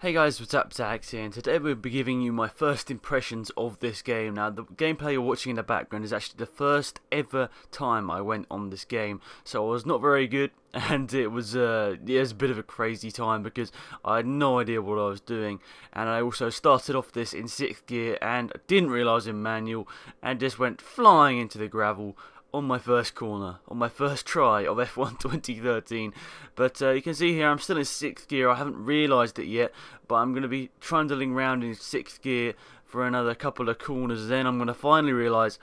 Hey guys, what's up, Zax here, and today we'll be giving you my first impressions of this game. Now, the gameplay you're watching in the background is actually the first ever time I went on this game, so I was not very good, and it was a bit of a crazy time because I had no idea what I was doing, and I also started off this in 6th gear and didn't realise in manual, and just went flying into the gravel on my first corner, on my first try of F1 2013. But you can see here I'm still in 6th gear. I haven't realised it yet, but I'm going to be trundling around in 6th gear for another couple of corners. Then I'm going to finally realise,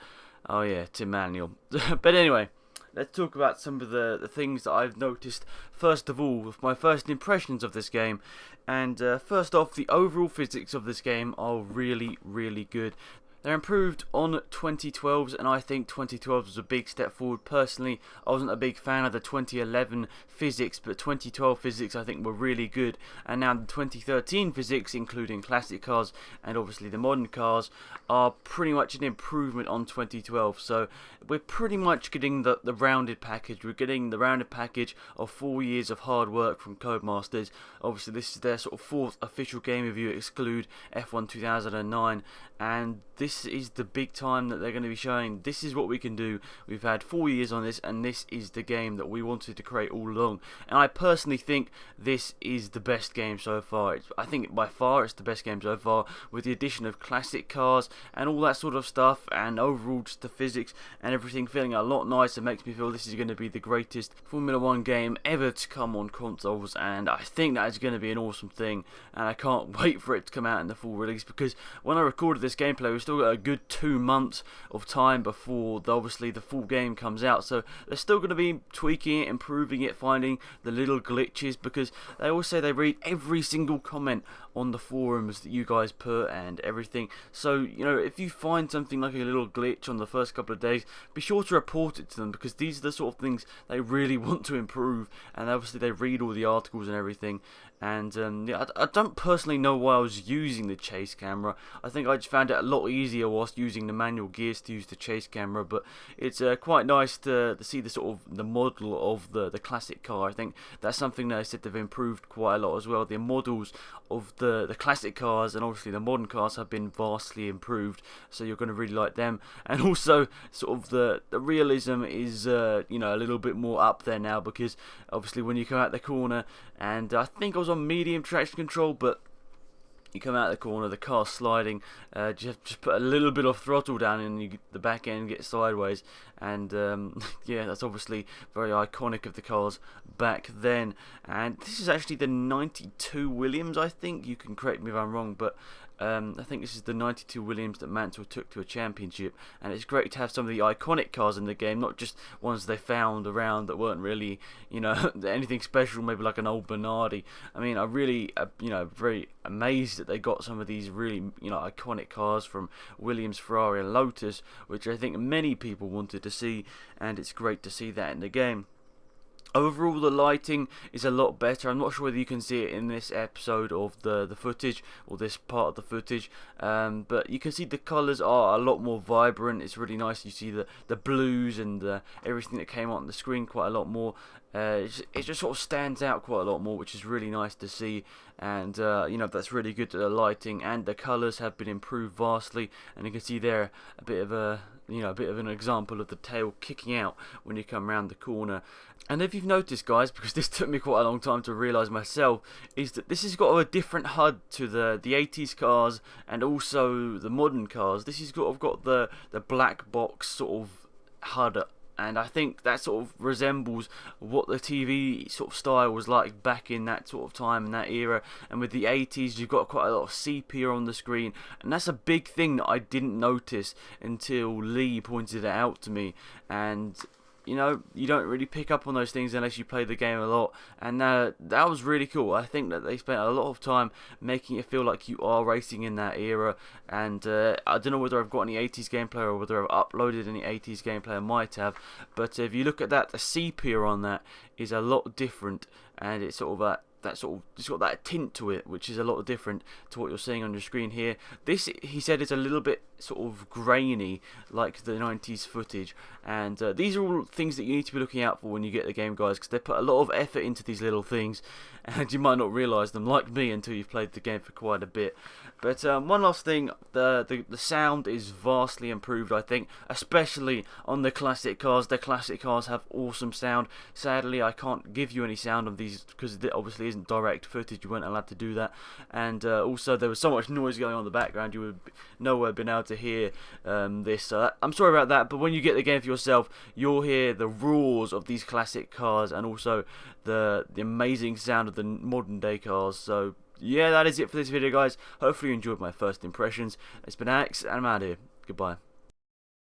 oh yeah, it's in manual. But anyway, let's talk about some of the things that I've noticed. First of all, with my first impressions of this game. And first off, the overall physics of this game are really, really good. They're improved on 2012s, and I think 2012 was a big step forward. Personally, I wasn't a big fan of the 2011 physics, but 2012 physics I think were really good. And now the 2013 physics, including classic cars and obviously the modern cars, are pretty much an improvement on 2012. So we're pretty much getting the rounded package. We're getting the rounded package of 4 years of hard work from Codemasters. Obviously, this is their sort of 4th official game if you exclude F1 2009, and this is the big time that they're going to be showing. This is what we can do. We've had 4 years on this, and this is the game that we wanted to create all along. And I personally think this is the best game so far. I think by far it's the best game so far, with the addition of classic cars and all that sort of stuff, and overall just the physics and everything feeling a lot nicer. Makes me feel this is going to be the greatest Formula 1 game ever to come on consoles, and I think that is going to be an awesome thing, and I can't wait for it to come out in the full release, because when I recorded this gameplay we've still got a good 2 months of time before obviously the full game comes out, so they're still going to be tweaking it, improving it, finding the little glitches, because they always say they read every single comment on the forums that you guys put and everything. So, you know, if you find something like a little glitch on the first couple of days, be sure to report it to them, because these are the sort of things they really want to improve, and obviously they read all the articles and everything. And yeah, I don't personally know why I was using the chase camera. I think I just found it a lot easier whilst using the manual gears to use the chase camera, but it's quite nice to see the sort of the model of the classic car. I think that's something that I said they've improved quite a lot as well. The models of the classic cars and obviously the modern cars have been vastly improved, so you're going to really like them. And also sort of the realism is you know, a little bit more up there now, because obviously when you come out the corner, and I think I was on medium traction control, but you come out the corner, the car's sliding, just put a little bit of throttle down and the back end gets sideways, and yeah, that's obviously very iconic of the cars back then. And this is actually the 92 Williams, I think. You can correct me if I'm wrong, but I think this is the 92 Williams that Mansell took to a championship, and it's great to have some of the iconic cars in the game, not just ones they found around that weren't really, you know, anything special, maybe like an old Bernardi. I mean, I really, you know, very amazed that they got some of these really, you know, iconic cars from Williams, Ferrari and Lotus, which I think many people wanted to see, and it's great to see that in the game. Overall, the lighting is a lot better. I'm not sure whether you can see it in this episode of the footage, or this part of the footage, but you can see the colours are a lot more vibrant. It's really nice. You see the blues and everything that came on the screen quite a lot more. It just sort of stands out quite a lot more, which is really nice to see. And you know, that's really good. The lighting and the colours have been improved vastly, and you can see there a bit of an example of the tail kicking out when you come around the corner. And if you've noticed, guys, because this took me quite a long time to realise myself, is that this has got a different HUD to the 80s cars and also the modern cars. This has got the black box sort of HUD, and I think that sort of resembles what the TV sort of style was like back in that sort of time, in that era. And with the 80s, you've got quite a lot of sepia on the screen, and that's a big thing that I didn't notice until Lee pointed it out to me. And you know, you don't really pick up on those things unless you play the game a lot, and that was really cool. I think that they spent a lot of time making it feel like you are racing in that era, and I don't know whether I've got any 80s gameplay or whether I've uploaded any 80s gameplay. I might have, but if you look at that, the sepia on that is a lot different, and it's sort of that sort of, it's got that tint to it, which is a lot different to what you're seeing on your screen here. This, he said, is a little bit sort of grainy, like the 90s footage, and these are all things that you need to be looking out for when you get the game, guys, because they put a lot of effort into these little things, and you might not realise them, like me, until you've played the game for quite a bit. But one last thing, the sound is vastly improved, I think, especially on the classic cars. The classic cars have awesome sound. Sadly, I can't give you any sound of these because it obviously isn't direct footage. You weren't allowed to do that, and also there was so much noise going on in the background, you would nowhere been able to hear this. So I'm sorry about that, but when you get the game for yourself, you'll hear the roars of these classic cars and also the amazing sound of the modern day cars. So yeah, that is it for this video, guys. Hopefully you enjoyed my first impressions. It's been Alex, and I'm out of here. Goodbye.